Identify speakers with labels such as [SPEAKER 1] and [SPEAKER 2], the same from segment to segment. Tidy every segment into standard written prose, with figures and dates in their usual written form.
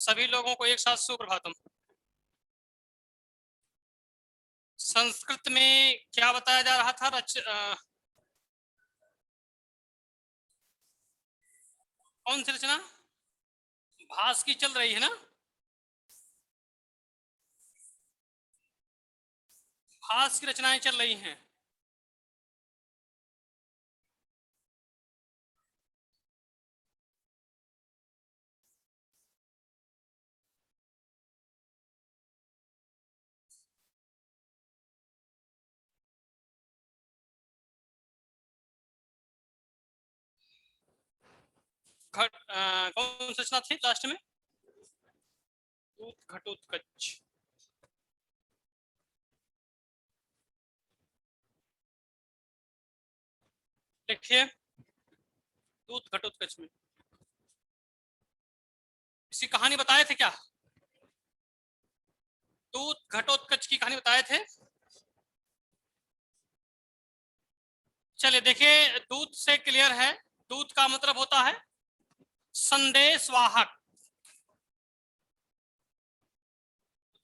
[SPEAKER 1] सभी लोगों को एक साथ सुप्रभातम। संस्कृत में क्या बताया जा रहा था? कौन सी रचना? भास की चल रही है ना? भास की रचनाएं चल रही हैं। कौन सी रचना थी लास्ट में? घटोत्कच। देखिए, दूत घटोत्कच में इसकी कहानी बताए थे क्या? दूत घटोत्कच की कहानी बताए थे। चलिए देखिए, दूत से क्लियर है। दूत का मतलब होता है संदेश वाहक।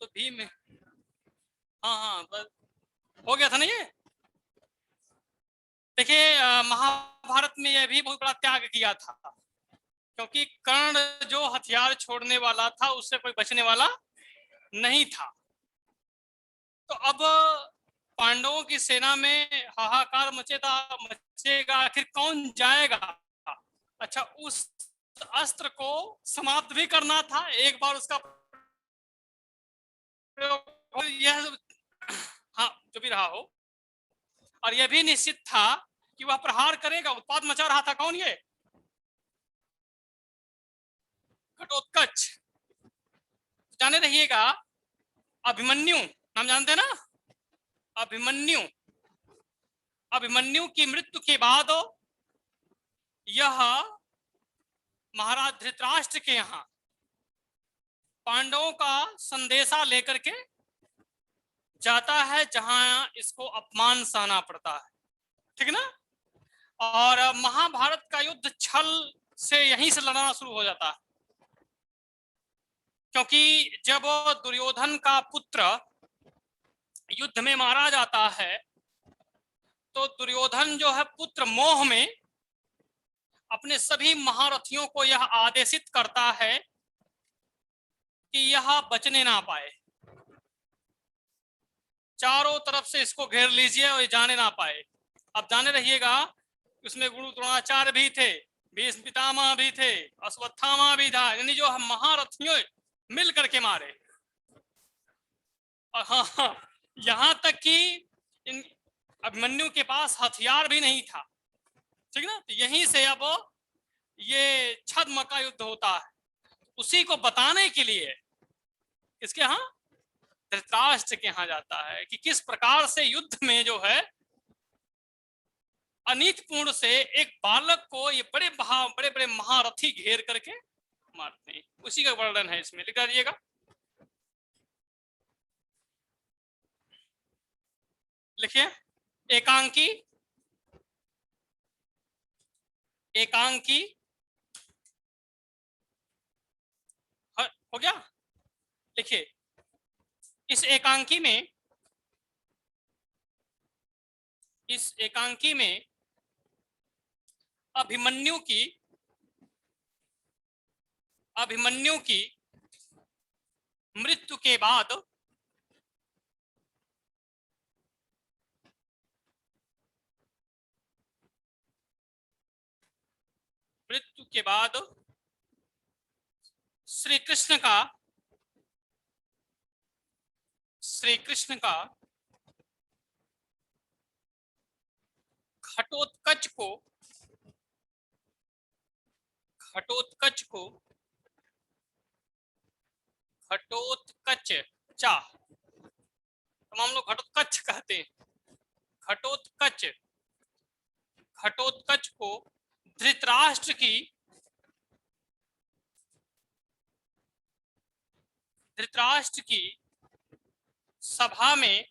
[SPEAKER 1] तो भीम, हाँ हाँ, बस हो गया था ना ये। देखिए, महाभारत में यह भी बहुत बड़ा त्याग किया था, क्योंकि कर्ण जो हथियार छोड़ने वाला था उससे कोई बचने वाला नहीं था। तो अब पांडवों की सेना में हाहाकार मचेगा, आखिर कौन जाएगा? अच्छा, उस अस्त्र को समाप्त भी करना था, एक बार उसका प्रयोग, यह, हाँ जो भी रहा हो, और यह भी निश्चित था कि वह प्रहार करेगा। उत्पात मचा रहा था कौन? ये घटोत्कच। जाने रहिएगा, अभिमन्यु नाम जानते हैं ना? अभिमन्यु, अभिमन्यु की मृत्यु के बाद यह महाराज धृतराष्ट्र के यहाँ पांडवों का संदेशा लेकर के जाता है, जहां इसको अपमान सहना पड़ता है। ठीक ना? और महाभारत का युद्ध छल से यहीं से लड़ना शुरू हो जाता है, क्योंकि जब दुर्योधन का पुत्र युद्ध में मारा जाता है, तो दुर्योधन जो है पुत्र मोह में अपने सभी महारथियों को यह आदेशित करता है कि यह बचने ना पाए, चारों तरफ से इसको घेर लीजिए और ये जाने ना पाए। अब जाने रहिएगा, उसमें गुरु द्रोणाचार्य भी थे, भीष्म पितामह भी थे, अश्वत्थामा भी था, यानी जो हम महारथियों मिल करके मारे। हाँ हाँ, यहां तक कि इन अभिमन्यु के पास हथियार भी नहीं था। ठीक ना? तो यहीं से अब ये छद्म का युद्ध होता है। उसी को बताने के लिए इसके यहाँ धृतराष्ट्र के यहाँ जाता है कि किस प्रकार से युद्ध में जो है अनीतिपूर्ण से एक बालक को ये बड़े बड़े महारथी घेर करके मारते हैं। उसी का वर्णन है इसमें, लिख दीजिएगा। लिखिए, एकांकी, एकांकी हो गया। लिखिए, इस एकांकी में, इस एकांकी में अभिमन्यु की, अभिमन्यु की मृत्यु के बाद, मृत्यु के बाद श्री कृष्ण का, श्री कृष्ण का घटोत्कच को, घटोत्कच को, घटोत्कच चा, तमाम लोग घटोत्कच कहते हैं, घटोत्कच, घटोत्कच को धृतराष्ट्र की, धृतराष्ट्र की सभा में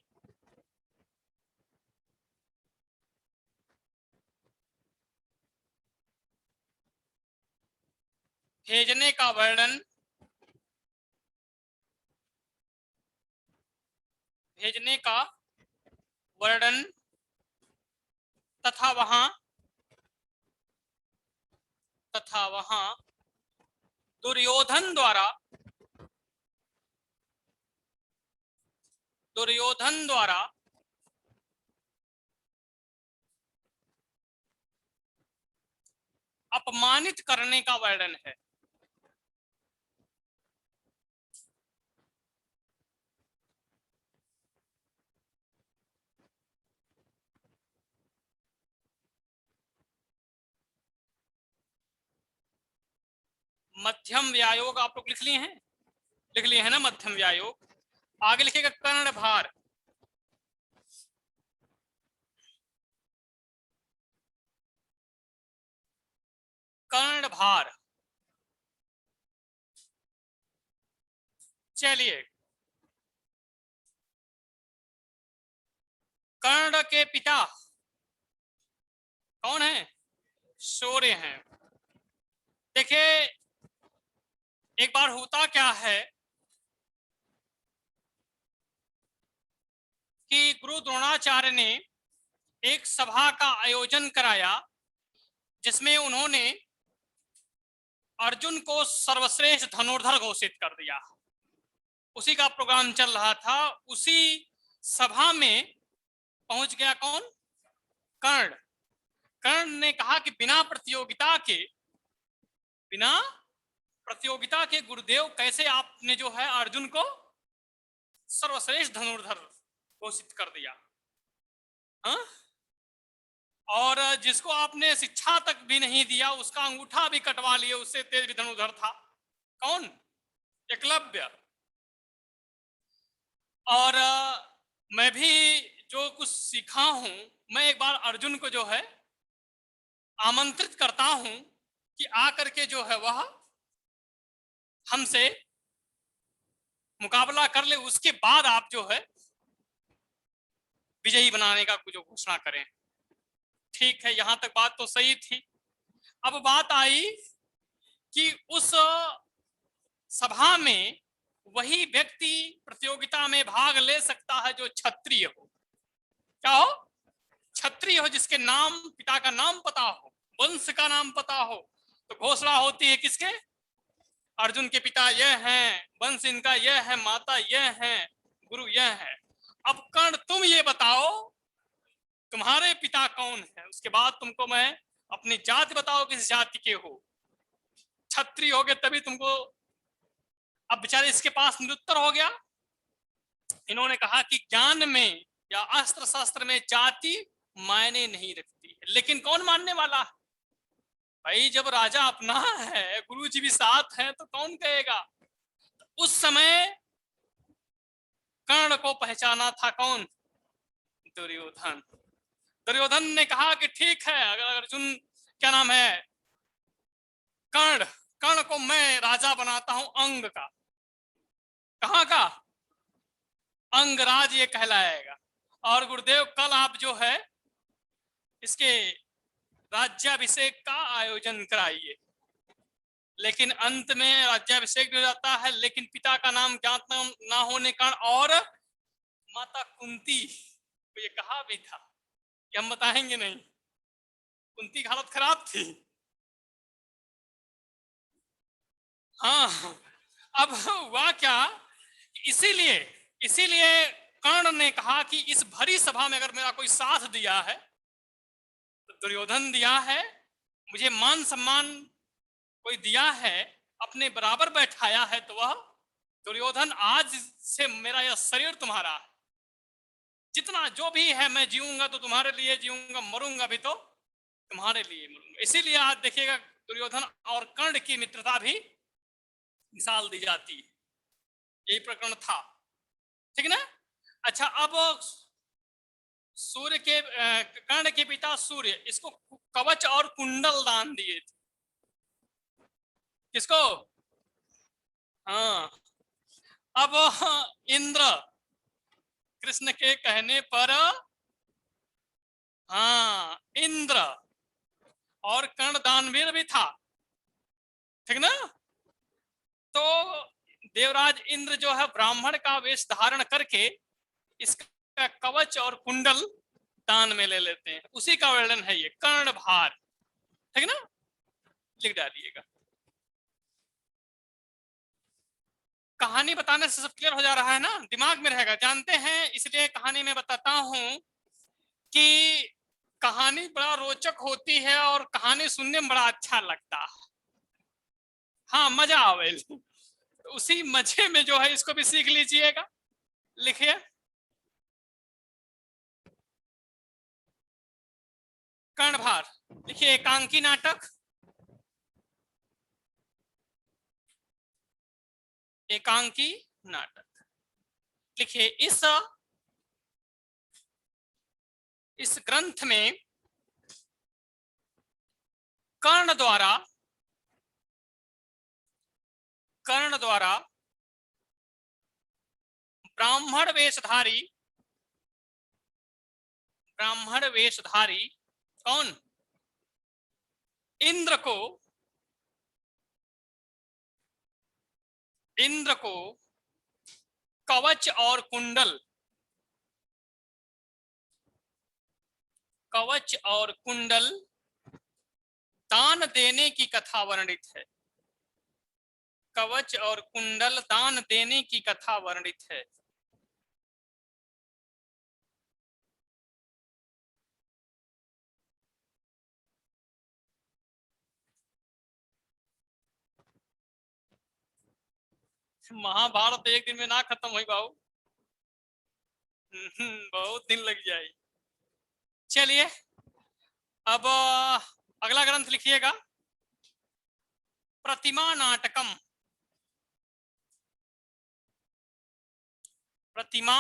[SPEAKER 1] भेजने का वर्णन भेजने का वर्णन तथा वहां दुर्योधन द्वारा अपमानित करने का वर्णन है। मध्यम व्यायोग आप लोग लिख लिए हैं ना, मध्यम व्यायोग। आगे लिखेगा कर्णभार। कर्णभार, चलिए, कर्ण के पिता कौन है? शौर्य हैं। देखिए, एक बार होता क्या है कि गुरु द्रोणाचार्य ने एक सभा का आयोजन कराया जिसमें उन्होंने अर्जुन को सर्वश्रेष्ठ धनुर्धर घोषित कर दिया। उसी का प्रोग्राम चल रहा था। उसी सभा में पहुंच गया कौन? कर्ण। कर्ण ने कहा कि बिना प्रतियोगिता के गुरुदेव, कैसे आपने जो है अर्जुन को सर्वश्रेष्ठ धनुर्धर घोषित कर दिया? हा? और जिसको आपने शिक्षा तक भी नहीं दिया उसका अंगूठा भी कटवा लिए, उससे तेज भी धनुर्धर था। कौन? एकलव्य। और मैं भी जो कुछ सीखा हूं, मैं एक बार अर्जुन को जो है आमंत्रित करता हूं कि आकर के जो है वह हमसे मुकाबला कर ले, उसके बाद आप जो है विजयी बनाने का जो घोषणा करें। ठीक है, यहां तक बात तो सही थी। अब बात आई कि उस सभा में वही व्यक्ति प्रतियोगिता में भाग ले सकता है जो क्षत्रिय हो। क्या हो? क्षत्रिय हो, जिसके नाम, पिता का नाम पता हो, वंश का नाम पता हो। तो घोषणा होती है किसके? अर्जुन के पिता यह हैं, वंश इनका यह है, माता यह है, गुरु यह है। अब कर्ण, तुम ये बताओ तुम्हारे पिता कौन है, उसके बाद तुमको मैं अपनी जाति बताओ, किस जाति के हो। क्षत्रिय हो गए तभी तुमको। अब बेचारे इसके पास निरुत्तर हो गया। इन्होंने कहा कि ज्ञान में या अस्त्र शस्त्र में जाति मायने नहीं रखती, लेकिन कौन मानने वाला है भाई? जब राजा अपना है, गुरु जी भी साथ हैं, तो कौन कहेगा? उस समय कर्ण को पहचाना था कौन? दुर्योधन। दुर्योधन ने कहा कि ठीक है, अगर अर्जुन, क्या नाम है, कर्ण को मैं राजा बनाता हूं अंग का। कहां का? अंगराज ये कहलाएगा। और गुरुदेव, कल आप जो है इसके राज्याभिषेक का आयोजन कराइए। लेकिन अंत में राज्याभिषेक भी हो जाता है, लेकिन पिता का नाम ज्ञात ना होने कारण और माता कुंती को ये कहा भी था कि हम बताएंगे नहीं। कुंती की हालत खराब थी। हाँ, अब हुआ क्या, इसीलिए कर्ण ने कहा कि इस भरी सभा में अगर मेरा कोई साथ दिया है तो दुर्योधन दिया है, मुझे मान सम्मान कोई दिया है, अपने बराबर बैठाया है, तो वह दुर्योधन। आज से मेरा यह शरीर तुम्हारा है, जितना जो भी है मैं जीऊंगा तो तुम्हारे लिए जीऊंगा, मरूंगा भी तो तुम्हारे लिए मरूंगा। इसीलिए आज देखिएगा दुर्योधन और कर्ण की मित्रता भी मिसाल दी जाती है। यही प्रकरण था, ठीक ना? अच्छा, अब सूर्य के कर्ण के पिता सूर्य, इसको कवच और कुंडल दान दिए थे। किसको? हाँ। अब इंद्र कृष्ण के कहने पर, हाँ, इंद्र और कर्ण दानवीर भी था, ठीक ना? तो देवराज इंद्र जो है ब्राह्मण का वेश धारण करके इसका कवच और कुंडल दान में ले लेते हैं, उसी का वर्णन है ये कर्णभार, ठीक ना, लिख डालिएगा। कहानी बताने से सब क्लियर हो जा रहा है ना, दिमाग में रहेगा, जानते हैं, इसलिए कहानी में बताता हूं कि कहानी बड़ा रोचक होती है और कहानी सुनने में बड़ा अच्छा लगता है, हाँ मजा आवे। उसी मजे में जो है इसको भी सीख लीजिएगा। लिखिए, कर्णभार, लिखिए एकांकी नाटक, एकांकी नाटक लिखिए। इस ग्रंथ में कर्ण द्वारा ब्राह्मण वेशधारी कौन, इंद्र को कवच और कुंडल दान देने की कथा वर्णित है, कवच और कुंडल दान देने की कथा वर्णित है। महाभारत एक दिन में ना खत्म हुई बाबू, बहुत दिन लग जाए। चलिए अब अगला ग्रंथ लिखिएगा, प्रतिमा नाटकम, प्रतिमा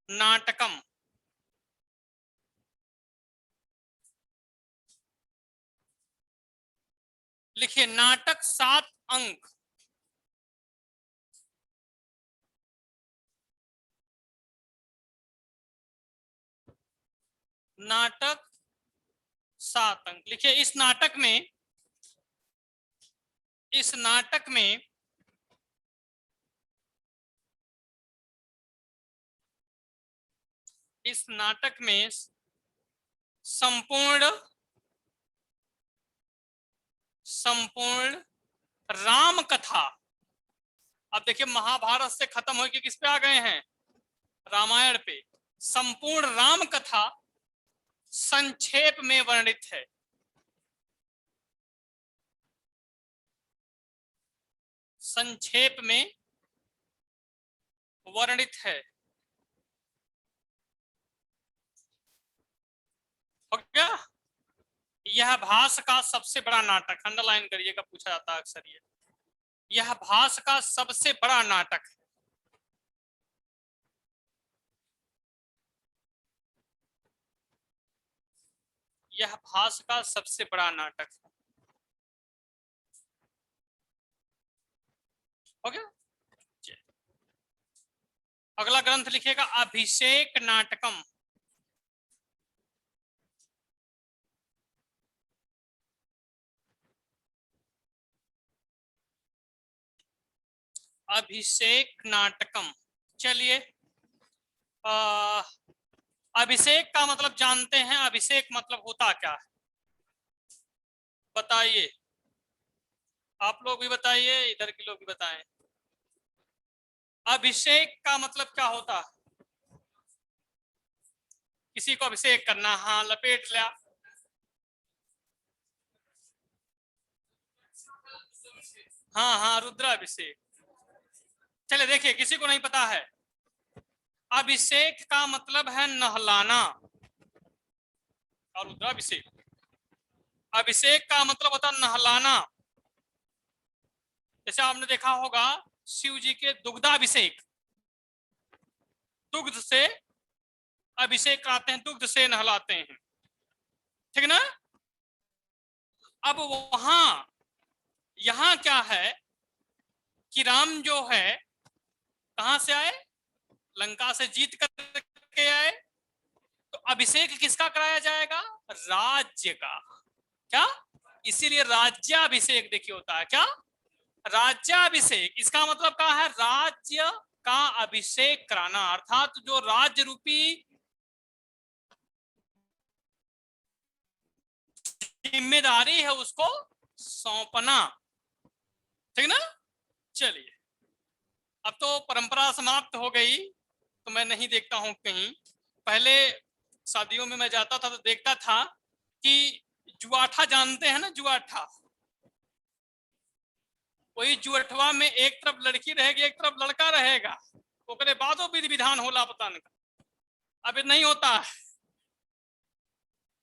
[SPEAKER 1] नाटकम लिखिए। नाटक 7 अंक, नाटक 7 अंक लिखिए। इस नाटक में संपूर्ण राम कथा, अब देखिए महाभारत से खत्म होकर किस पे आ गए हैं, रामायण पे। संपूर्ण राम कथा संक्षेप में वर्णित है, संक्षेप में वर्णित है। हो गया, यह भास का सबसे बड़ा नाटक, अंडरलाइन करिएगा, पूछा जाता है अक्सर ये, यह भास का सबसे बड़ा नाटक है। यह भास का सबसे बड़ा नाटक है। हो गया। अगला ग्रंथ लिखिएगा, अभिषेक नाटकम, अभिषेक नाटकम। चलिए अभिषेक का मतलब जानते हैं, अभिषेक मतलब होता क्या है, बताइए, आप लोग भी बताइए, इधर के लोग भी बताएं। अभिषेक का मतलब क्या होता है, किसी को अभिषेक करना, हाँ लपेट लिया, हाँ हाँ रुद्राभिषेक। चलिए देखिए, किसी को नहीं पता है, अभिषेक का मतलब है नहलाना, और रुद्राभिषेक, अभिषेक का मतलब होता है नहलाना। जैसे आपने देखा होगा शिव जी के दुग्धाभिषेक, दुग्ध से अभिषेक कराते हैं, दुग्ध से नहलाते हैं, ठीक ना। अब वहां यहां क्या है कि राम जो है कहां से आए, लंका से जीत करके आए, तो अभिषेक किसका कराया जाएगा, राज्य का, क्या, इसीलिए राज्याभिषेक देखिए होता है, क्या, राज्याभिषेक। इसका मतलब क्या है, राज्य का अभिषेक कराना, अर्थात जो राज्य रूपी जिम्मेदारी है उसको सौंपना, ठीक ना। चलिए, अब तो परंपरा समाप्त हो गई, तो मैं नहीं देखता हूं कहीं। पहले शादियों में मैं जाता था तो देखता था कि जुआठा जानते हैं ना, जुआठा, वही जुअठवा में एक तरफ लड़की रहेगी एक तरफ लड़का रहेगा, ओकरे बादो विधि विधान होला पता नहीं, अब नहीं होता।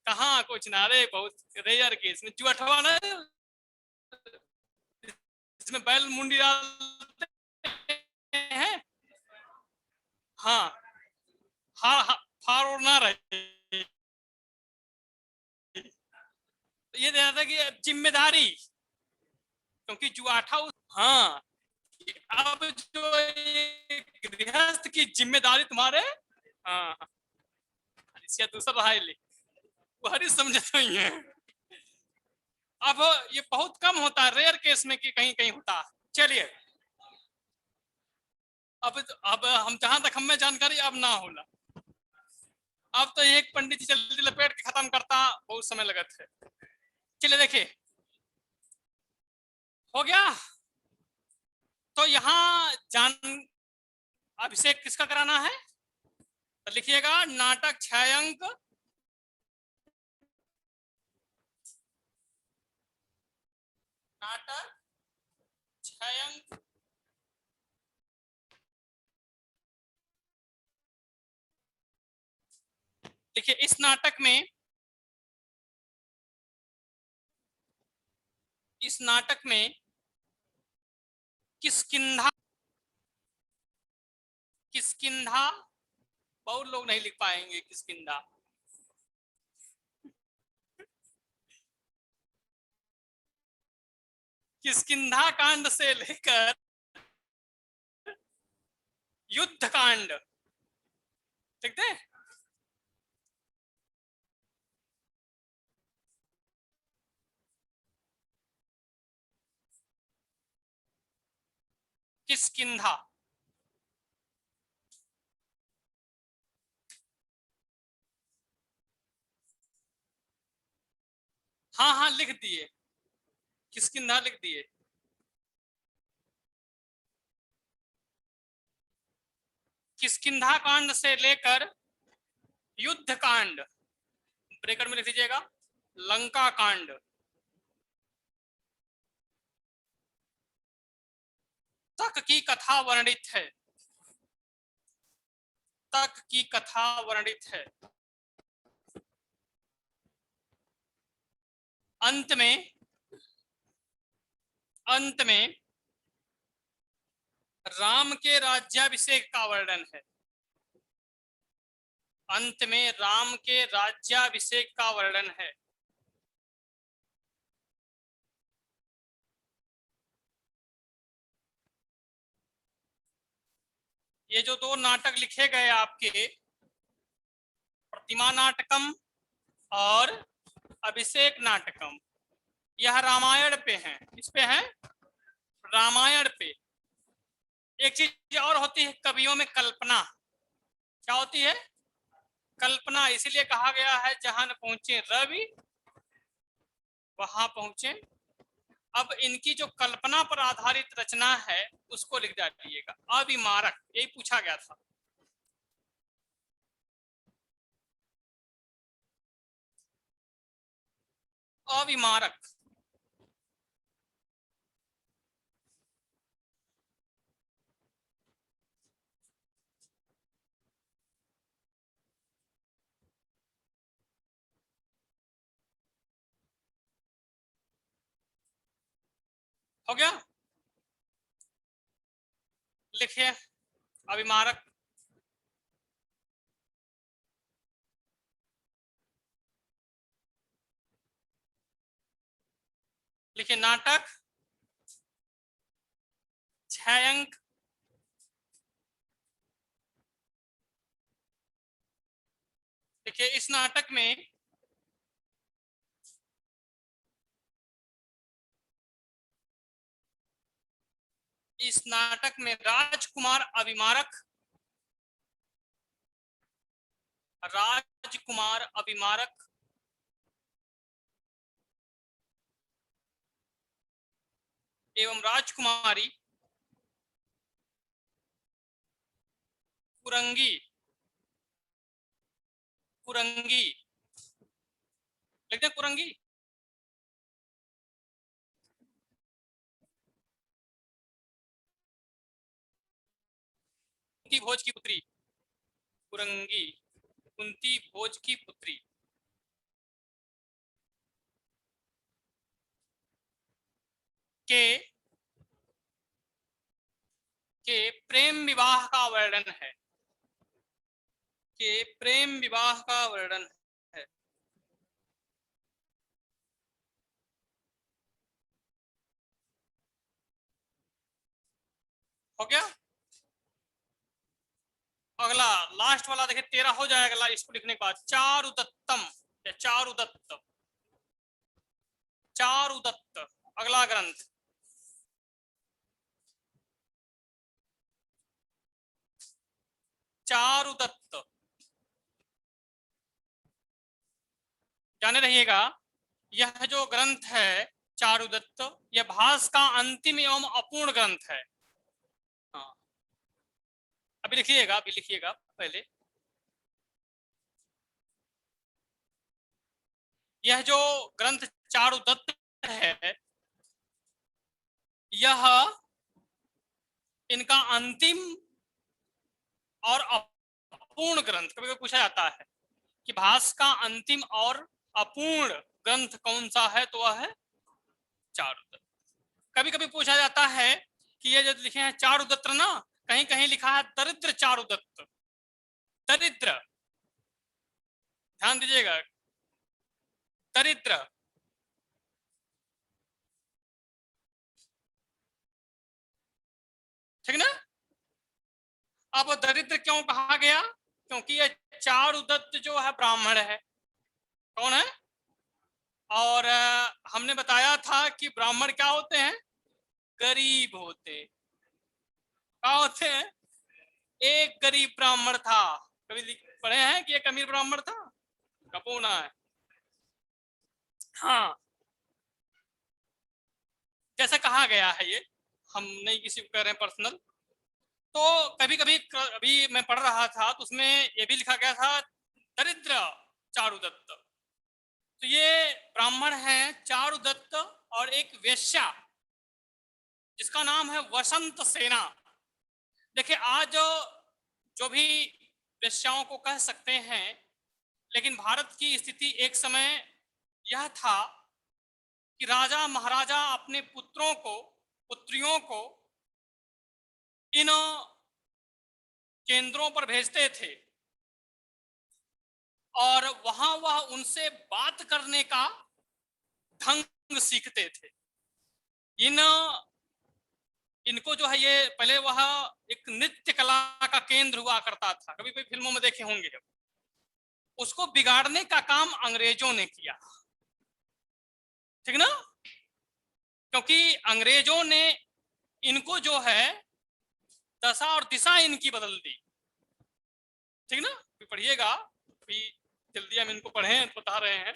[SPEAKER 1] कहाँ कुछ ना रे, बहुत रेयर केस में जुअठवा ना, इसमें बैल मुंडी डालते हैं, हाँ हाँ हाँ, फार और ना रहे, ये था कि जिम्मेदारी, क्योंकि जुआठा, हाँ, अब जो गृहस्थ की जिम्मेदारी तुम्हारे, हाँ दूसरा रहा वही समझते ही है। अब ये बहुत कम होता है, रेयर केस में कि कहीं कहीं होता है। चलिए, अब हम जहां तक हमें जानकारी अब ना होला, अब तो एक पंडित जी जल्दी लपेट के खत्म करता, बहुत समय लगा थे। चलिए देखिए, हो गया। तो यहाँ जान अभिषेक किसका कराना है, तो लिखिएगा नाटक 6 अंक, नाटक 6 अंक, देखिए इस नाटक में किष्किंधा, किष्किंधा, बहुत लोग नहीं लिख पाएंगे किष्किंधा, किष्किंधा कांड से लेकर युद्ध कांड, ठीक है। किष्किंधा, हाँ हाँ लिख दिए, किष्किंधा लिख दिए। किष्किंधा कांड से लेकर युद्ध कांड, ब्रेकर में लिख दीजिएगा लंका कांड तक की कथा वर्णित है, तक की कथा वर्णित है। अंत में राम के राज्याभिषेक का वर्णन है, अंत में राम के राज्याभिषेक का वर्णन है। ये जो 2 नाटक लिखे गए आपके, प्रतिमा नाटकम और अभिषेक नाटकम, यह रामायण पे है, किस पे है, रामायण पे। एक चीज और होती है कवियों में, कल्पना, क्या होती है, कल्पना, इसीलिए कहा गया है जहां न पहुंचे रवि वहां पहुंचे। अब इनकी जो कल्पना पर आधारित रचना है उसको लिख दीजिएगा, अविमारक, यही पूछा गया था। अविमारक, हो गया, लिखिए अविमारक। लिखिए नाटक 6 अंक, देखिए इस नाटक में इस नाटक में राजकुमार अभिमारक, राजकुमार अभिमारक एवं राजकुमारी कुरंगी, कुरंगी लिखते हैं कुरंगी, कुंती भोज की पुत्री, कुरंगी कुंती भोज की पुत्री के प्रेम विवाह का वर्णन है, के प्रेम विवाह का वर्णन है। हो गया। अगला लास्ट वाला देखिए 13 हो जाएगा इसको लिखने के बाद। चारुदत्तम या चारुदत्त, चारुदत्त अगला ग्रंथ। चारुदत्त जाने रहिएगा, यह जो ग्रंथ है चारुदत्त, यह भास का अंतिम एवं अपूर्ण ग्रंथ है। हाँ अभी लिखिएगा, अभी लिखिएगा पहले। यह जो ग्रंथ चारुदत्त है, यह इनका अंतिम और अपूर्ण ग्रंथ। कभी कभी पूछा जाता है कि भास का अंतिम और अपूर्ण ग्रंथ कौन सा है, तो वह है चारुदत्त। कभी कभी पूछा जाता है कि ये जो लिखे हैं चारुदत्त ना, कहीं कहीं लिखा है दरिद्र चारुदत्त, दरिद्र, ध्यान दीजिएगा, दरिद्र। ठीक ना। अब दरिद्र क्यों कहा गया? क्योंकि ये चारुदत्त जो है ब्राह्मण है। कौन है? और हमने बताया था कि ब्राह्मण क्या होते हैं? गरीब होते। क्या होते हैं? एक गरीब ब्राह्मण था। कभी पढ़े हैं कि एक अमीर ब्राह्मण था? कपूना है। हाँ जैसा कहा गया है, ये हम नहीं किसी को कह रहे हैं पर्सनल। तो कभी कभी अभी मैं पढ़ रहा था तो उसमें ये भी लिखा गया था दरिद्र चारुदत्त। तो ये ब्राह्मण है चारुदत्त और एक वेश्या जिसका नाम है वसंत सेना। देखिए आज जो भी वेश्याओं को कह सकते हैं, लेकिन भारत की स्थिति एक समय यह था कि राजा महाराजा अपने पुत्रों को, पुत्रियों को इन केंद्रों पर भेजते थे और वहां वह उनसे बात करने का ढंग सीखते थे। इनको जो है ये पहले वह एक नृत्य कला का केंद्र हुआ करता था, कभी कभी फिल्मों में देखे होंगे। उसको बिगाड़ने का काम अंग्रेजों ने किया। ठीक ना। क्योंकि अंग्रेजों ने इनको जो है दशा और दिशा इनकी बदल दी। ठीक ना। पढ़िएगा, अभी जल्दी हम इनको पढ़े बता रहे हैं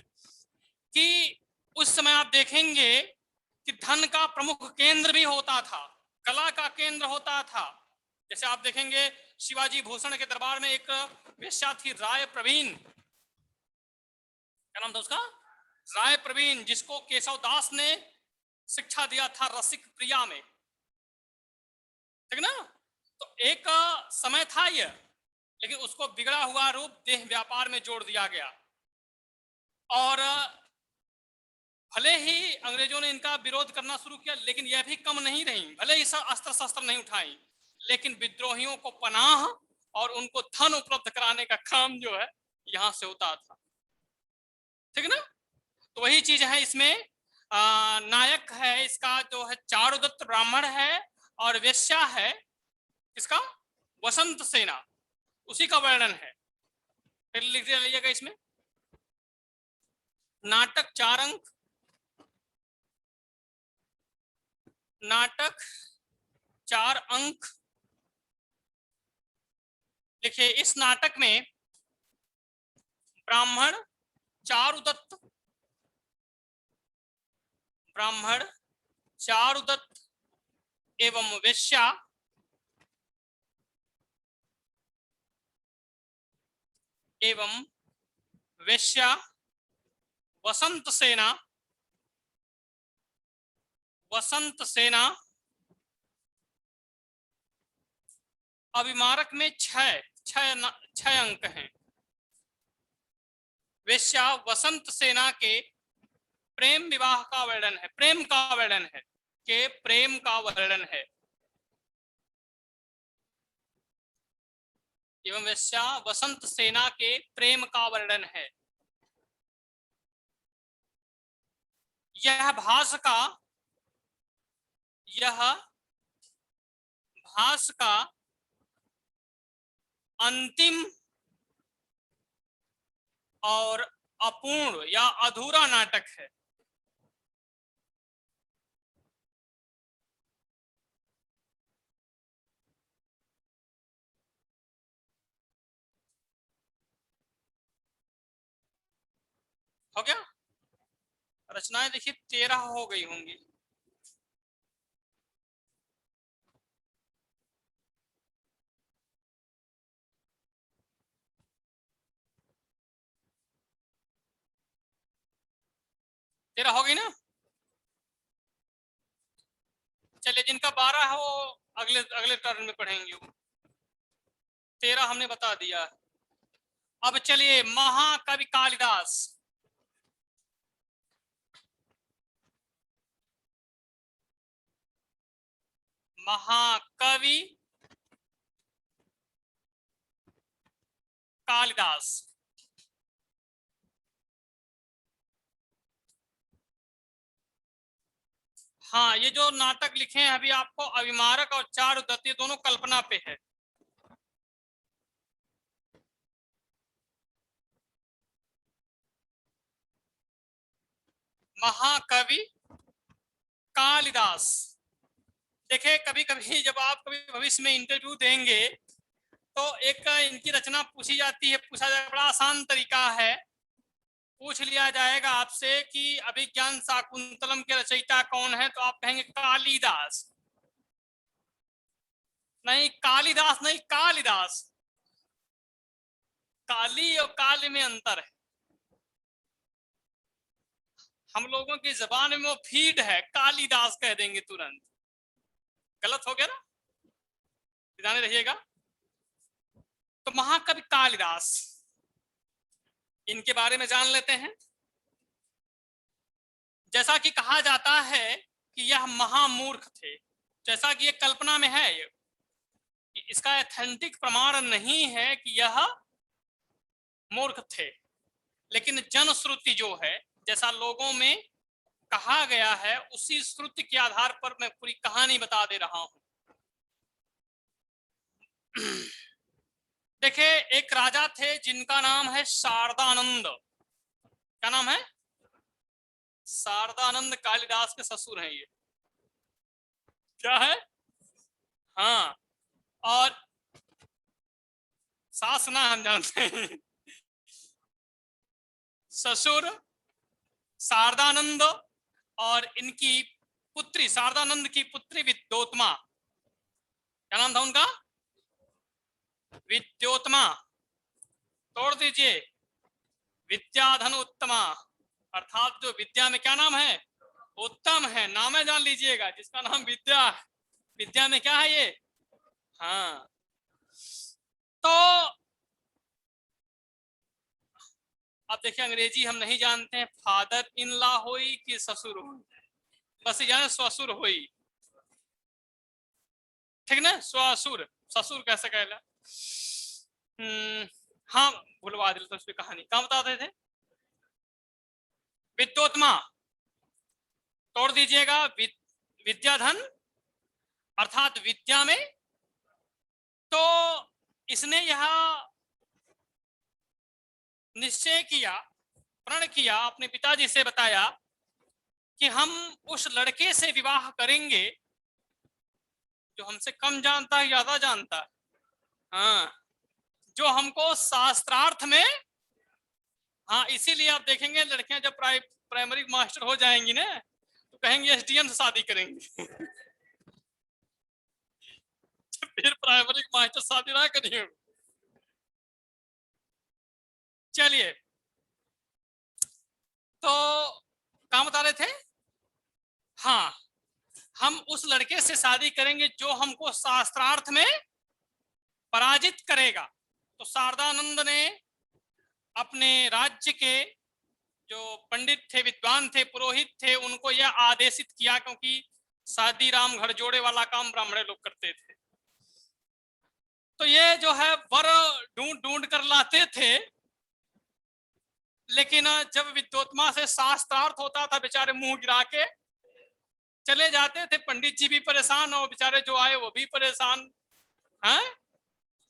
[SPEAKER 1] कि उस समय आप देखेंगे कि धन का प्रमुख केंद्र भी होता था, कला का केंद्र होता था। जैसे आप देखेंगे शिवाजी भूषण के दरबार में एक वेश्या थी राय प्रवीण, क्या नाम था उसका? राय प्रवीण, जिसको केशव दास ने शिक्षा दिया था रसिक प्रिया में। ठीक ना। तो एक समय था यह, लेकिन उसको बिगड़ा हुआ रूप देह व्यापार में जोड़ दिया गया। और भले ही अंग्रेजों ने इनका विरोध करना शुरू किया, लेकिन यह भी कम नहीं रही। भले ही अस्त्र शस्त्र नहीं उठाई, लेकिन विद्रोहियों को पनाह और उनको धन उपलब्ध कराने का काम जो है यहां से होता था। ठीक ना। तो वही चीज है इसमें। नायक है इसका जो है चारुदत्त ब्राह्मण है और वेश्या है इसका वसंत सेना, उसी का वर्णन है। फिर लिख लीजिएगा इसमें। नाटक 4 अंक, नाटक 4 अंक लिखे। इस नाटक में ब्राह्मण चारुदत्त, ब्राह्मण चारुदत्त एवं वेश्या वसंत सेना, अभिमारक में 6 अंक हैं। वेश्या वसंत सेना के प्रेम विवाह का वर्णन है, प्रेम का वर्णन है, के प्रेम का वर्णन है। एवं वेश्या वसंत सेना के प्रेम का वर्णन है। यह भास का अंतिम और अपूर्ण या अधूरा नाटक है। हो गया? रचनाएं देखिए 13 हो गई होंगी। तेरह हो गई ना? चलिए, जिनका 12 है वो अगले अगले टर्न में पढ़ेंगे। वो 13 हमने बता दिया। अब चलिए, महाकवि कालिदास। महाकवि कालिदास। हाँ, ये जो नाटक लिखे हैं अभी आपको, अभिमारक और चारुदत्त, ये दोनों कल्पना पे है। महाकवि कालिदास। देखिए, कभी कभी जब आप कभी भविष्य में इंटरव्यू देंगे तो एक इनकी रचना पूछी जाती है, पूछा जाएगा, बड़ा आसान तरीका है। पूछ लिया जाएगा आपसे कि अभिज्ञान शाकुंतलम के रचयिता कौन है, तो आप कहेंगे कालिदास। नहीं, कालिदास नहीं, कालिदास। काली और काल में अंतर है। हम लोगों की जबान में वो फीड है, कालिदास कह देंगे तुरंत। गलत हो गया ना? ध्यान रहिएगा। तो महाकवि कालिदास, इनके बारे में जान लेते हैं। जैसा कि कहा जाता है कि यह महामूर्ख थे, जैसा कि ये कल्पना में है, इसका एथेंटिक प्रमाण नहीं है कि यह मूर्ख थे, लेकिन जनश्रुति जो है, जैसा लोगों में कहा गया है, उसी श्रुति के आधार पर मैं पूरी कहानी बता दे रहा हूं। देखिए, एक राजा थे जिनका नाम है शारदानंद। क्या नाम है? शारदानंद कालिदास के ससुर हैं ये। क्या है? हाँ, और सास ना हम जानते हैं। ससुर शारदानंद और इनकी पुत्री, शारदानंद की पुत्री विद्योत्मा। क्या नाम था उनका? विद्योत्मा। तोड़ दीजिए, विद्याधन उत्तमा, अर्थात जो विद्या में क्या नाम है? उत्तम है। नाम है, जान लीजिएगा, जिसका नाम विद्या है, विद्या में क्या है ये? हाँ। तो अब देखिए, अंग्रेजी हम नहीं जानते हैं, फादर इन लॉ हुई कि ससुर हुई, बस जाने ससुर हुई। ठीक ना? ससुर, ससुर कैसे कहला? हाँ, भूलवा दिल तो उसकी कहानी कहाँ बता रहे थे? विद्योत्मा, तोड़ दीजिएगा, विद्याधन अर्थात विद्या में। तो इसने यह निश्चय किया, प्रण किया, अपने पिताजी से बताया कि हम उस लड़के से विवाह करेंगे जो हमसे कम जानता है ज्यादा जानता है। हाँ, जो हमको शास्त्रार्थ में, हाँ इसीलिए आप देखेंगे लड़कियां जब प्राइमरी मास्टर हो जाएंगी ना तो कहेंगे एसडीएम से शादी करेंगे। फिर प्राइमरी मास्टर शादी ना करिए। चलिए, तो कहाँ बता रहे थे? हाँ, हम उस लड़के से शादी करेंगे जो हमको शास्त्रार्थ में पराजित करेगा। तो शारदानंद ने अपने राज्य के जो पंडित थे, विद्वान थे, पुरोहित थे, उनको यह आदेशित किया, क्योंकि शादी राम घर जोड़े वाला काम ब्राह्मण लोग करते थे। तो ये जो है वर ढूंढ ढूंढ कर लाते थे, लेकिन जब विद्योत्मा से शास्त्रार्थ होता था बेचारे मुंह गिरा के चले जाते थे। पंडित जी भी परेशान और बेचारे जो आए वो भी परेशान हैं।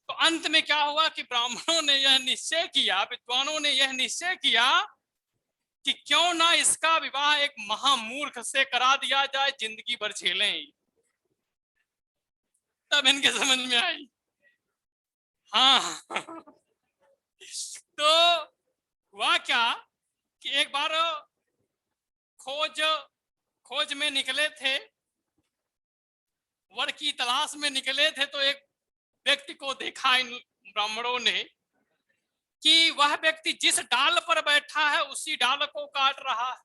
[SPEAKER 1] तो अंत में क्या हुआ कि ब्राह्मणों ने यह निश्चय किया, विद्वानों ने यह निश्चय किया कि क्यों ना इसका विवाह एक महामूर्ख से करा दिया जाए, जिंदगी भर झेलें। तब इनके समझ में आई। हाँ। तो हुआ क्या कि एक बार खोज में निकले थे, वर की तलाश में निकले थे, तो एक व्यक्ति को देखा इन ब्राह्मणों ने कि वह व्यक्ति जिस डाल पर बैठा है उसी डाल को काट रहा है।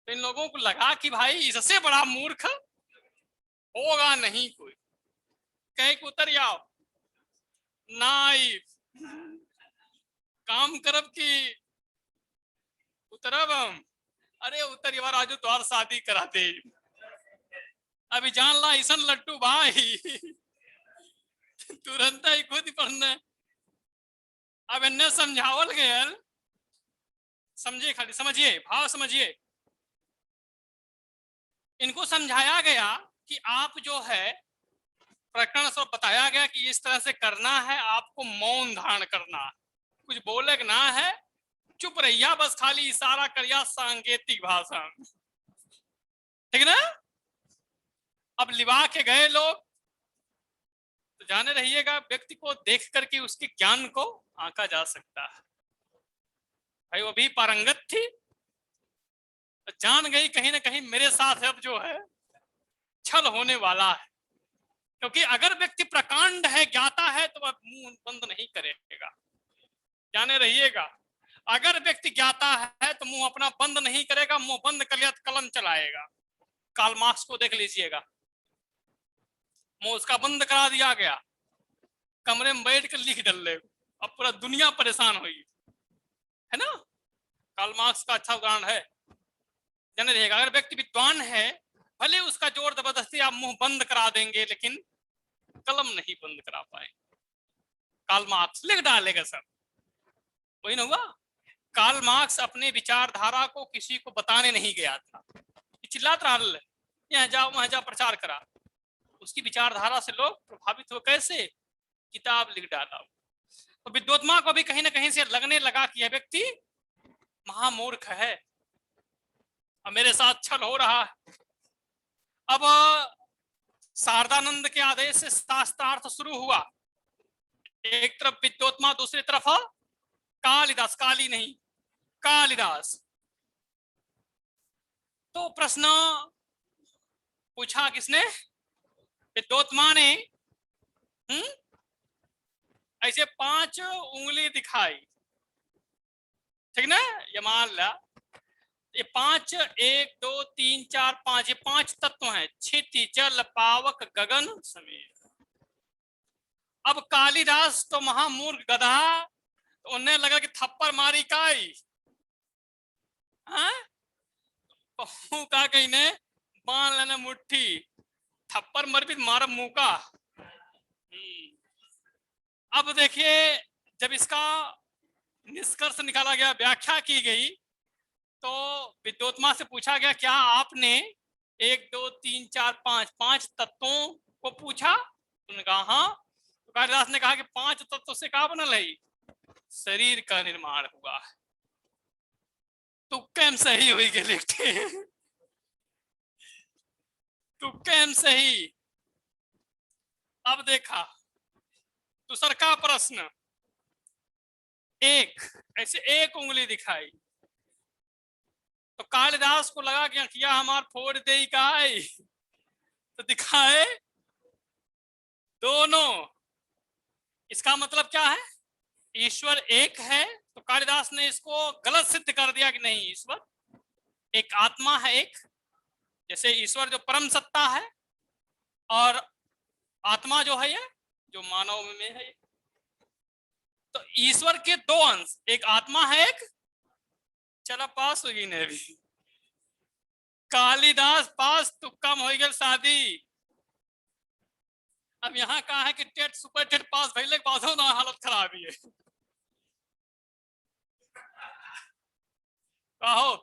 [SPEAKER 1] तो इन लोगों को लगा कि भाई इससे बड़ा मूर्ख होगा नहीं कोई। कहे कि उतर जाओ, नाइफ काम करब की उतरब हम। अरे उतर यार, आज तो शादी करा दे। अभी जान ला ईसन लट्टू भाई। तुरंत ही खुद पढ़ने। अब इन्हें समझावल गया, समझिए, खाली समझिए, भाव समझिए। इनको समझाया गया कि आप जो है प्रकरण से बताया गया कि इस तरह से करना है, आपको मौन धारण करना है, कुछ बोले ना है, चुप रहिया, बस खाली इशारा करिया, सांकेतिक भाषा, ठीक ना। अब लिवा के गए लोग, तो जाने रहिएगा व्यक्ति को देख करके उसके ज्ञान को आंका जा सकता है। भाई वो भी पारंगत थी, तो जान गई कहीं ना कहीं मेरे साथ अब जो है छल होने वाला है। क्योंकि अगर व्यक्ति प्रकांड है, ज्ञाता है, तो वह मुंह बंद नहीं करेगा, जाने रहिएगा। अगर व्यक्ति ज्ञाता है तो मुंह अपना बंद नहीं करेगा, मुंह बंद कर लिया तो कलम चलाएगा। कार्ल मार्क्स को देख लीजिएगा, मुंह उसका बंद करा दिया गया, कमरे में बैठ कर लिख डल ले, अब पूरा दुनिया परेशान हुई है ना। कार्ल मार्क्स का अच्छा उदाहरण है, जाने रहिएगा। अगर व्यक्ति विद्वान है, भले उसका जोर जबरदस्ती आप मुंह बंद करा देंगे, लेकिन कलम नहीं बंद करा पाए। कार्ल मार्क्स लिख डालेगा सर, वही ना हुआ। कार्ल मार्क्स अपने विचारधारा को किसी को बताने नहीं गया था, चिल्लात रहा, यहाँ जाओ वहां जाओ, प्रचार करा। उसकी विचारधारा से लोग प्रभावित हो, कैसे, किताब लिख डाला। तो विद्वत्मा को भी कहीं ना कहीं से लगने लगा कि यह व्यक्ति महामूर्ख है, अब मेरे साथ छल हो रहा है। अब शारदानंद के आदेश से शास्त्रार्थ शुरू हुआ। एक तरफ विद्वत्मा, दूसरी तरफ कालिदास, काली नहीं कालिदास। तो प्रश्न पूछा किसने? विद्वत्मा ने। ऐसे 5 उंगली दिखाई, ठीक ना, ये मान ला ये 5, 1 2 3 4 5, ये 5 तत्व हैं, क्षिति जल पावक गगन समीर। अब कालिदास तो महामूर्ख गधा, तो उन्हें लगा कि थप्पड़ मारी काई, का कहीं ने बांध लेना मुट्ठी, थप्पड़ मर भी मारा मुंह का। अब देखिए, जब इसका निष्कर्ष निकाला गया, व्याख्या की गई, तो विद्वत्मा से पूछा गया क्या आपने 1 2 3 4 5 तत्वों को पूछा? उन्होंने कहा हाँ। तो कालिदास ने कहा कि 5 तत्वों से क्या बनल है? शरीर का निर्माण हुआ है। तो कैम सही हुई के लिखते, तो कैम सही। अब देखा दूसरा का प्रश्न, एक ऐसे एक उंगली दिखाई तो कालिदास को लगा कि अखिया हमार फोड़ दे का है, तो दिखाए दोनों। इसका मतलब क्या है, ईश्वर एक है। तो कालिदास ने इसको गलत सिद्ध कर दिया कि नहीं, ईश्वर एक आत्मा है एक, जैसे ईश्वर जो परम सत्ता है और आत्मा जो है ये जो मानव में है। तो ईश्वर के दो अंश, एक आत्मा है एक, चला पास होगी ने भी कालिदास पास, तुक्का हो गया शादी। अब यहाँ कहा है कि टेट सुपर टेट पास भैले पास हो ना, हालत खराब ही है। कहो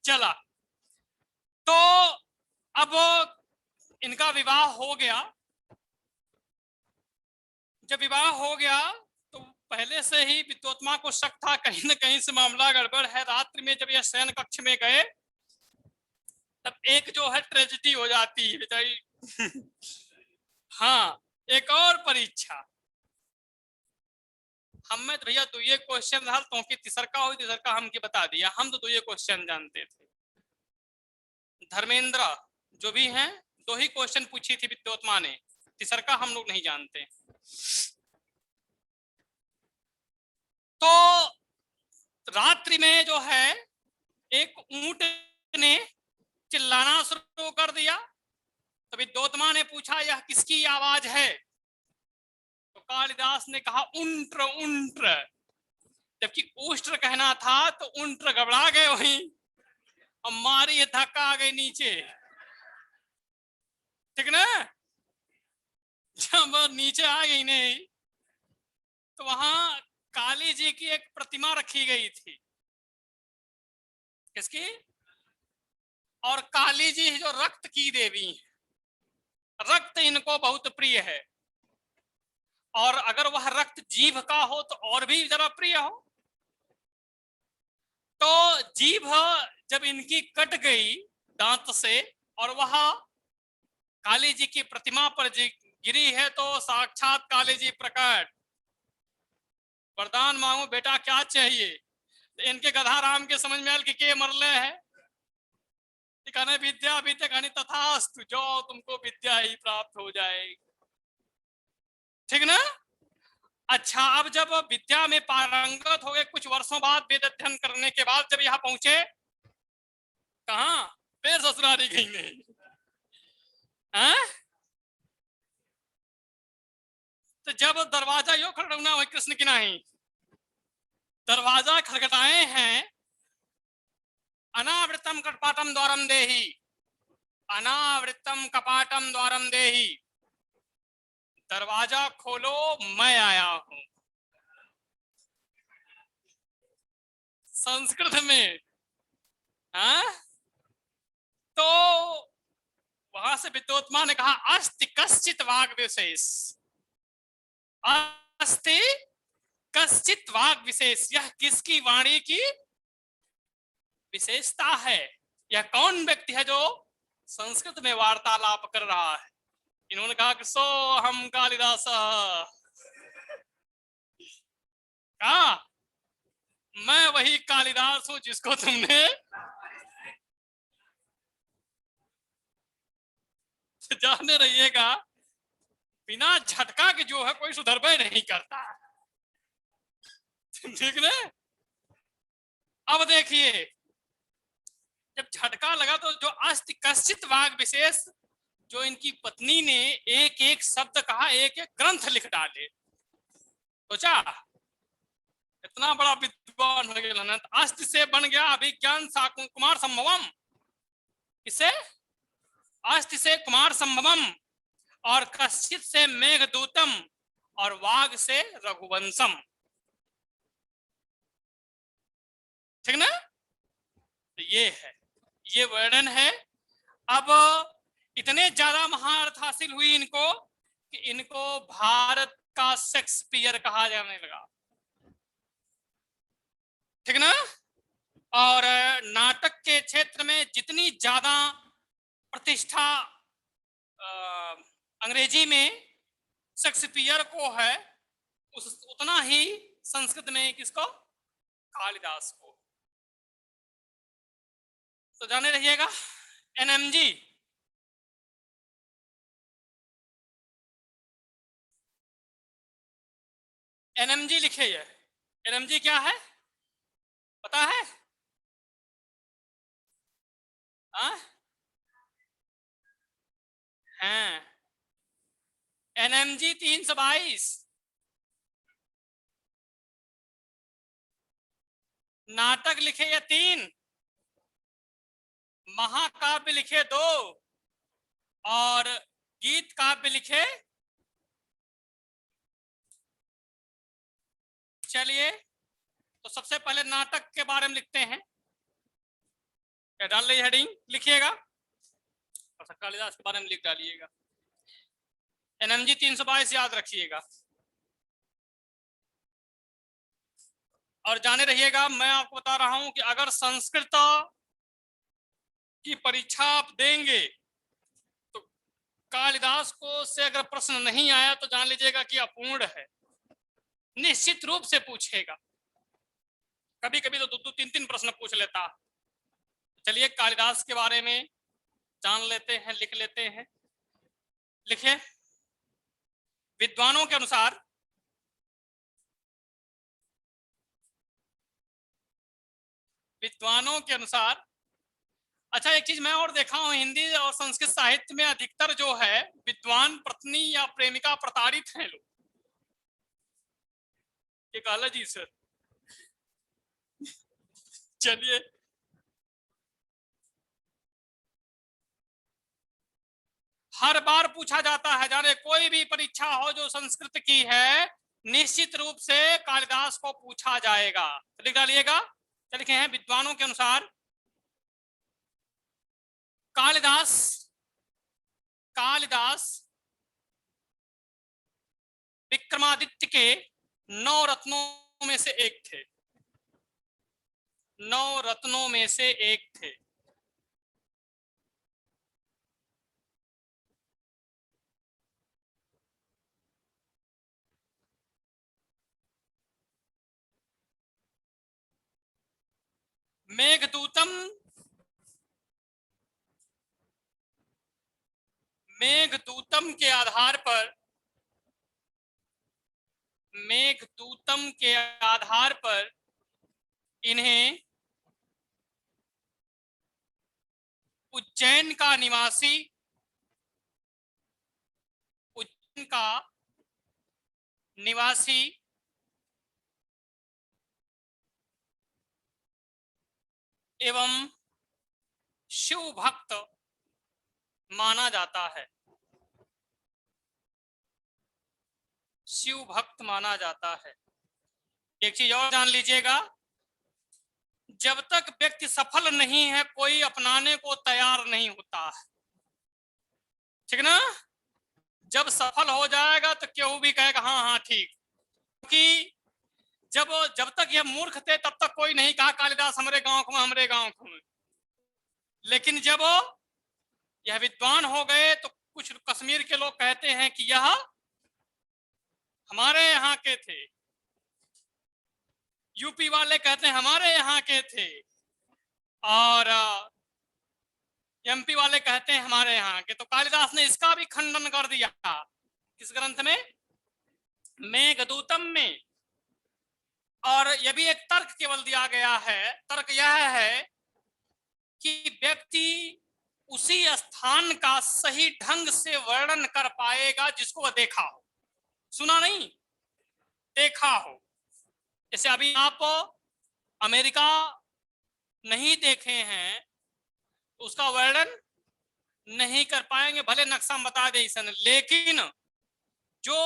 [SPEAKER 1] चला, तो अब इनका विवाह हो गया। जब विवाह हो गया तो पहले से ही विद्योत्मा को शक था कहीं न कहीं से मामला गड़बड़ है। रात्रि में जब यह शयन कक्ष में गए तब एक जो है ट्रेजेडी हो जाती है बेचारी। हाँ, एक और परीक्षा हमें तो भैया तो ये क्वेश्चन हल तो कि तिसरका हो, तिसरका हम की बता दिया, हम तो ये क्वेश्चन जानते थे। धर्मेंद्र जो भी हैं दो ही क्वेश्चन पूछी थी विद्योत्मा ने, तिसरका हम लोग नहीं जानते। तो रात्रि में जो है एक ऊंट ने चिल्लाना शुरू कर दिया। तो विद्योत्मा ने पूछा यह किसकी आवाज है, तो कालिदास ने कहा उंट्र उंट्र, जबकि उष्ट्र कहना था। तो उंट्र घबरा गए वहीं और मारी धक्का आ गई नीचे, ठीक ना। जब नीचे आ गई नहीं तो वहां काली जी की एक प्रतिमा रखी गई थी। किसकी? और काली जी जो रक्त की देवी, रक्त इनको बहुत प्रिय है, और अगर वह रक्त जीभ का हो तो और भी जरा प्रिय हो। तो जीभ जब इनकी कट गई दांत से और वह काली जी की प्रतिमा पर गिरी है, तो साक्षात काली जी प्रकट, वरदान मांगो बेटा क्या चाहिए। तो इनके गधा राम के समझ में आयल कि के मरले है, कहने विद्या विद्या कहनी तथास्तु, जो तुमको विद्या ही प्राप्त हो जाएगी, ठीक ना। अच्छा, अब जब विद्या में पारंगत हो गए, कुछ वर्षों बाद वेद अध्ययन करने के बाद जब यहाँ पहुंचे, कहा फिर ससुरारी गई नहीं। तो जब दरवाजा यो खड़कना हो कृष्ण की नहीं, दरवाजा खटखटाए हैं, अनावृतम कपाटम द्वारम देहि, अनावृतम कपाटम द्वारम देहि, दरवाजा खोलो मैं आया हूं। संस्कृत में तो वहां से विद्योत्मा ने कहा अस्ति कश्चित वाग विशेष, अस्ति कश्चित वाग विशेष, यह किसकी वाणी की विशेषता है, यह कौन व्यक्ति है जो संस्कृत में वार्तालाप कर रहा है। इन्होंने कहा कि सो हम कालिदास, कहा मैं वही कालिदास हूं जिसको तुमने जाने रहिएगा, बिना झटका के जो है कोई सुधरबे नहीं करता, ठीक ना। अब देखिए जब झटका लगा तो जो अस्ति कश्चित वाग विशेष, जो इनकी पत्नी ने एक एक शब्द कहा, एक एक ग्रंथ लिख डाले। सोचा इतना बड़ा विद्वान हो गया, अस्ति से बन गया अभिज्ञान कुमार संभवम, किसे? अस्ति से कुमार संभवम, और कश्चित से मेघदूतम, और वाग से रघुवंशम, ठीक ना। तो ये है, ये वर्णन है। अब इतने ज्यादा महारथ हासिल हुई इनको कि इनको भारत का शेक्सपियर कहा जाने लगा, ठीक ना। और नाटक के क्षेत्र में जितनी ज्यादा प्रतिष्ठा अंग्रेजी में शेक्सपियर को है, उतना ही संस्कृत में किसको? कालिदास को। तो जाने रहिएगा एनएमजी। एनएमजी लिखे, एनएमजी क्या है पता है? हैं एनएमजी 322 नाटक लिखे या 3, महाकाव्य लिखे 2 और गीत काव्य लिखे। चलिए तो सबसे पहले नाटक के बारे में लिखते हैं। क्या डाल रही हेडिंग लिखिएगा, कालिदास के बारे में लिख डालिएगा। एनएमजी 322 याद रखिएगा और जाने रहिएगा। मैं आपको बता रहा हूं कि अगर संस्कृत की परीक्षा आप देंगे तो कालिदास को से अगर प्रश्न नहीं आया तो जान लीजिएगा कि अपूर्ण है, निश्चित रूप से पूछेगा। कभी कभी तो 2-3 प्रश्न पूछ लेता। चलिए कालिदास के बारे में जान लेते हैं, लिख लेते हैं। लिखिए, विद्वानों के अनुसार अच्छा एक चीज मैं और देखा हूं, हिंदी और संस्कृत साहित्य में अधिकतर जो है विद्वान पत्नी या प्रेमिका प्रताड़ित हैं लोग। ये काला जी सर। चलिए हर बार पूछा जाता है, जाने कोई भी परीक्षा हो जो संस्कृत की है, निश्चित रूप से कालिदास को पूछा जाएगा। तो लिख डालिएगा। लिखे हैं विद्वानों के अनुसार कालिदास विक्रमादित्य के 9 रत्नों में से एक थे। 9 रत्नों में से एक थे। मेघदूतम के आधार पर इन्हें उज्जैन का निवासी एवं शिव भक्त माना जाता है। शिव भक्त माना जाता है। एक चीज और जान लीजिएगा, जब तक व्यक्ति सफल नहीं है कोई अपनाने को तैयार नहीं होता है, ठीक ना? जब सफल हो जाएगा तो क्यों भी कहेगा हाँ हाँ ठीक। क्योंकि जब तक ये मूर्ख थे तब तक कोई नहीं कहा कालिदास हमारे गांव में। लेकिन जब यह विद्वान हो गए तो कुछ कश्मीर के लोग कहते हैं कि यह हमारे यहाँ के थे, यूपी वाले कहते हैं हमारे यहाँ के थे, और एमपी वाले कहते हैं हमारे यहाँ के। तो कालिदास ने इसका भी खंडन कर दिया। किस ग्रंथ में? मेघदूतम में। और यह भी एक तर्क केवल दिया गया है। तर्क यह है कि व्यक्ति उसी स्थान का सही ढंग से वर्णन कर पाएगा जिसको वह देखा हो, सुना नहीं, देखा हो। जैसे अभी आप अमेरिका नहीं देखे हैं तो उसका वर्णन नहीं कर पाएंगे, भले नक्शा बता दे ईसन, लेकिन जो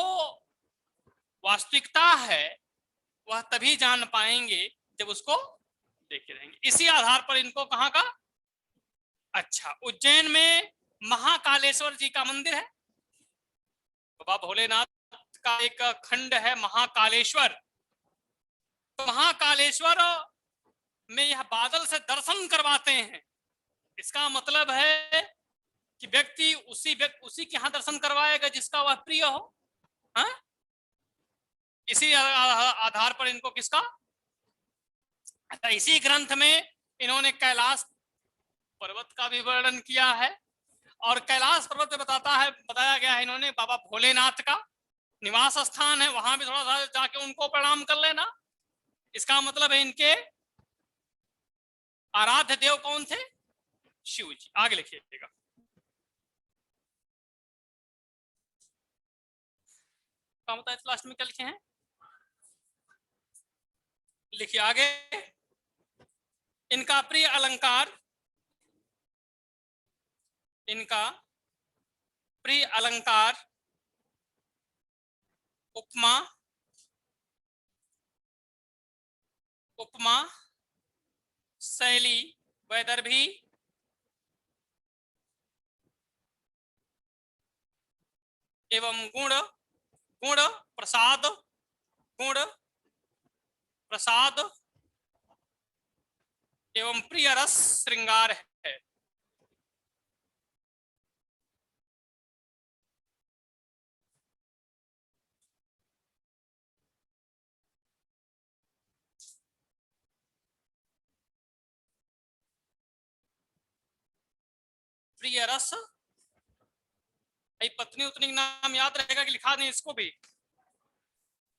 [SPEAKER 1] वास्तविकता है वह तभी जान पाएंगे जब उसको देखे रहेंगे। इसी आधार पर इनको कहाँ का? अच्छा, उज्जैन में महाकालेश्वर जी का मंदिर है। बाबा भोलेनाथ का एक खंड है महाकालेश्वर। तो महाकालेश्वर में यह बादल से दर्शन करवाते हैं। इसका मतलब है कि व्यक्ति उसी के यहाँ दर्शन करवाएगा जिसका वह प्रिय हो। हाँ, इसी आधार पर इनको किसका, इसी ग्रंथ में इन्होंने कैलाश पर्वत का भी वर्णन किया है। और कैलाश पर्वत में बताया गया है इन्होंने बाबा भोलेनाथ का निवास स्थान है, वहां भी थोड़ा सा जाके उनको प्रणाम कर लेना। इसका मतलब है इनके आराध्य देव कौन थे, शिव जी। आगे लिखिएगा, लास्ट में क्या लिखे हैं, लिखिए आगे। इनका प्रिय अलंकार, इनका प्रिय अलंकार उपमा, उपमा, शैली, वैदर्भी, एवं गुण, गुण प्रसाद, गुण प्रसाद एवं प्रिय रस श्रृंगार है। प्रिय रस, पत्नी उतनी का नाम याद रहेगा कि लिखा नहीं इसको भी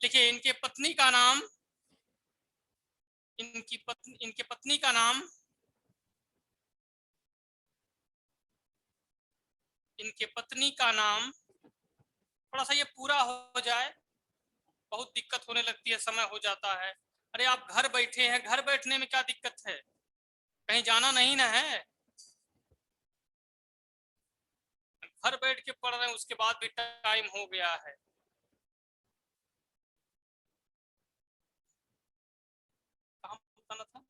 [SPEAKER 1] लिखिए। इनके पत्नी का नाम, इनके पत्नी का नाम, इनके पत्नी का नाम, थोड़ा सा ये पूरा हो जाए, बहुत दिक्कत होने लगती है, समय हो जाता है। अरे आप घर बैठे हैं, घर बैठने में क्या दिक्कत है, कहीं जाना नहीं ना है, घर बैठ के पढ़ रहे हैं, उसके बाद भी टाइम हो गया है। कहाँ बताना था,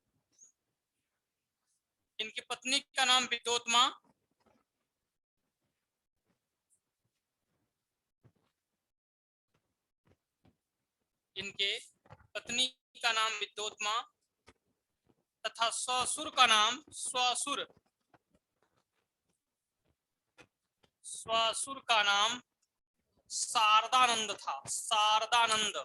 [SPEAKER 1] इनकी पत्नी का नाम विद्योत्मा, इनके पत्नी का नाम विद्योत्मा तथा ससुर का नाम, ससुर का नाम शारदानंद था, शारदानंद।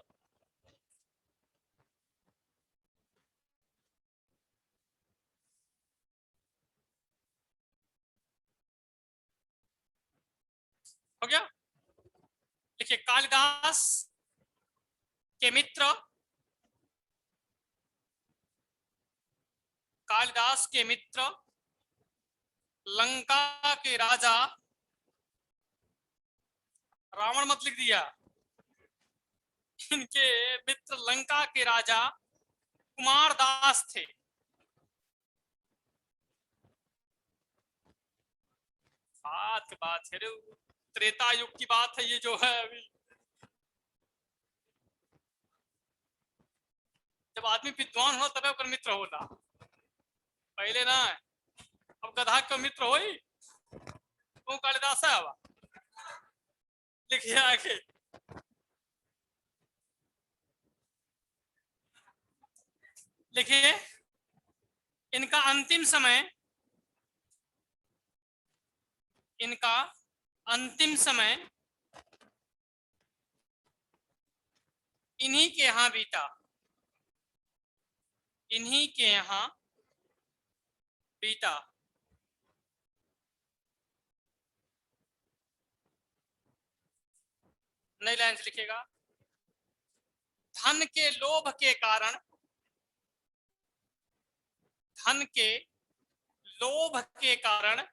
[SPEAKER 1] हो गया, देखिए कालिदास के मित्र, कालिदास के मित्र, लंका के राजा, रावण मत लिख दिया, इनके मित्र लंका के राजा कुमारदास थे। बात है, त्रेता युग की बात है ये जो है अभी, जब आदमी विद्वान हो तब ओकर मित्र होला, पहले ना। अब गधा का मित्र होई वो कालिदास है। अब लिखिए आगे, लिखिए इनका अंतिम समय, इनका अंतिम समय इन्हीं के यहां बीता, इन्हीं के यहां बीता। नई लाइन से लिखिएगा, धन के लोभ के कारण, धन के लोभ के कारण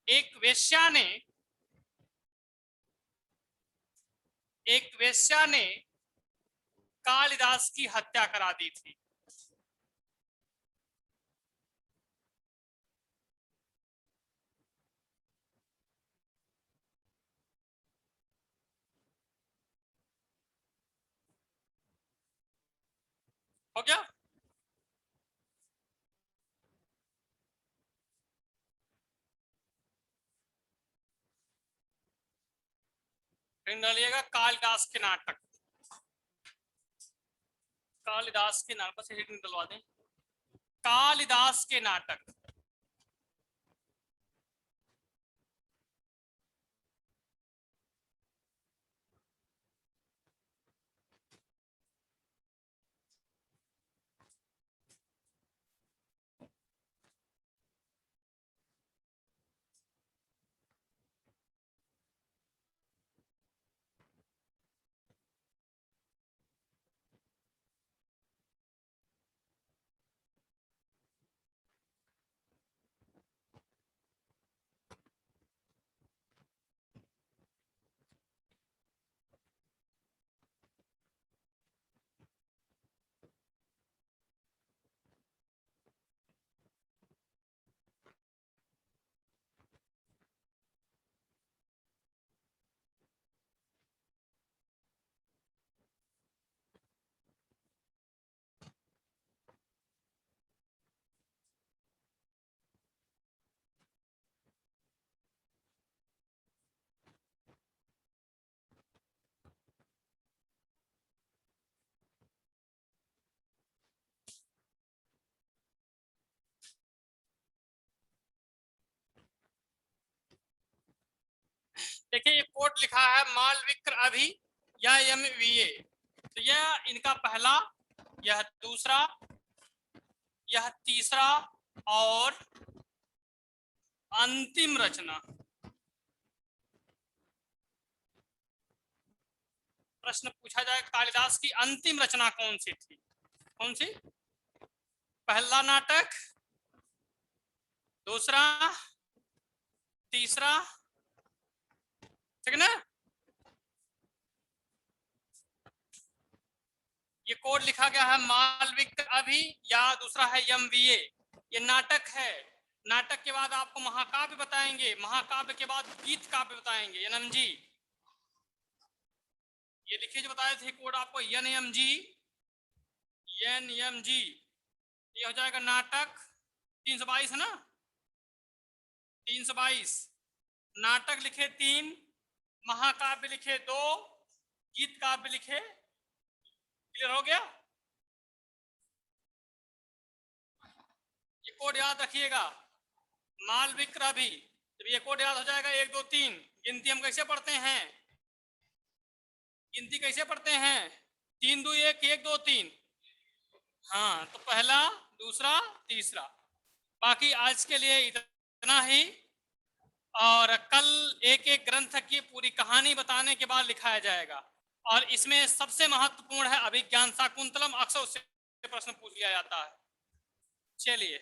[SPEAKER 1] एक वेश्या ने, एक वेश्या ने कालिदास की हत्या करा दी थी। हो गया, फिर डालिएगा कालिदास के नाटक, कालिदास के नाटक से हेडिंग डलवा दें, कालिदास के नाटक। देखिए ये कोट लिखा है मालविक्र अभि या MVA, तो यह इनका पहला, यह दूसरा, यह तीसरा और अंतिम रचना। प्रश्न पूछा जाए कालिदास की अंतिम रचना कौन सी थी? कौन सी? पहला नाटक, दूसरा, तीसरा, ठीक ना? ये कोड लिखा गया है मालविक्र अभि या दूसरा है MVA। ये नाटक है। नाटक के बाद आपको महाकाव्य बताएंगे, महाकाव्य के बाद गीत काव्य बताएंगे। NMG ये लिखिए जो बताए थे कोड आपको, NMG ये हो जाएगा नाटक 322 है ना, 322। नाटक लिखे 3, महाकाव्य लिखे 2, गीत काव्य लिखे। क्लियर हो गया? ये कोड याद रखिएगा, मालविक्र अभि। जब ये कोड याद हो जाएगा 1 2 3, गिनती हम कैसे पढ़ते हैं? गिनती कैसे पढ़ते हैं? 3 2 1 1 2 3। हाँ, तो पहला, दूसरा, तीसरा। बाकी आज के लिए इतना ही, और कल एक एक ग्रंथ की पूरी कहानी बताने के बाद लिखाया जाएगा। और इसमें सबसे महत्वपूर्ण है अभिज्ञान शाकुंतलम, अक्सर उससे प्रश्न पूछ लिया जाता है। चलिए।